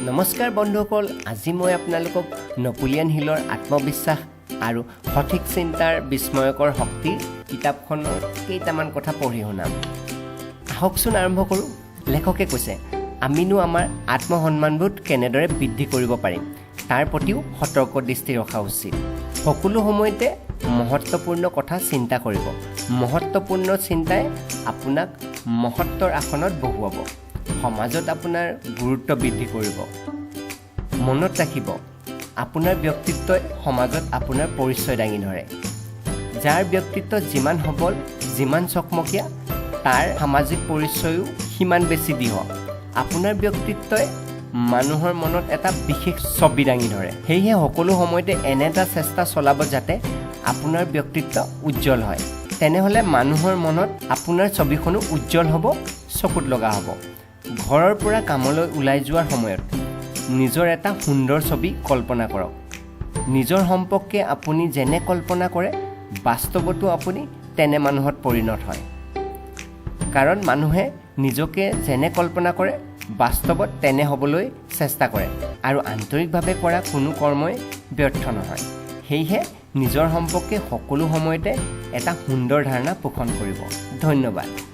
নমস্কাৰ বন্ধুসকল, আজি মই আপোনালোকক নেপোলিয়ন হিলৰ আত্মবিশ্বাস আৰু সঠিক চিন্তাৰ বিস্ময়কৰ শক্তিৰ কিতাপখনৰ কেইটামান কথা পঢ়ি শুনাম। আহকচোন আৰম্ভ কৰোঁ। লেখকে কৈছে, আমিনো আমাৰ আত্মসন্মানবোধ কেনেদৰে বৃদ্ধি কৰিব পাৰিম তাৰ প্ৰতিও সতৰ্ক দৃষ্টি ৰখা উচিত। সকলো সময়তে মহত্বপূৰ্ণ কথা চিন্তা কৰিব। মহত্বপূৰ্ণ চিন্তাই আপোনাক মহত্বৰ আসনত বহুৱাব। সমাজত আপোনাৰ গুৰুত্ব বৃদ্ধি কৰিব। মনত ৰাখিব, আপোনাৰ ব্যক্তিত্বই সমাজত আপোনাৰ পৰিচয় দাঙি ধৰে। যাৰ ব্যক্তিত্ব যিমান সবল, যিমান চকমকীয়া, তাৰ সামাজিক পৰিচয়ো সিমান বেছি দৃঢ়। আপোনাৰ ব্যক্তিত্বই মানুহৰ মনত এটা বিশেষ ছবি দাঙি ধৰে। সেয়েহে সকলো সময়তে এনে এটা চেষ্টা চলাব যাতে আপোনাৰ ব্যক্তিত্ব উজ্জ্বল হয়। তেনেহ'লে মানুহৰ মনত আপোনাৰ ছবিখনো উজ্জ্বল হ'ব, চকুত লগা হ'ব। ঘৰৰ পৰা কামলৈ ওলাই যোৱাৰ সময়ত নিজৰ এটা সুন্দৰ ছবি কল্পনা কৰক। নিজৰ সম্পৰ্কে আপুনি যেনে কল্পনা কৰে, বাস্তৱতো আপুনি তেনে মানুহত পৰিণত হয়। কাৰণ মানুহে নিজকে যেনে কল্পনা কৰে, বাস্তৱত তেনে হ'বলৈ চেষ্টা কৰে আৰু আন্তৰিকভাৱে কৰা কোনো কৰ্মই ব্যৰ্থ নহয়। সেয়েহে নিজৰ সম্পৰ্কে সকলো সময়তে এটা সুন্দৰ ধাৰণা পোষণ কৰিব। ধন্যবাদ।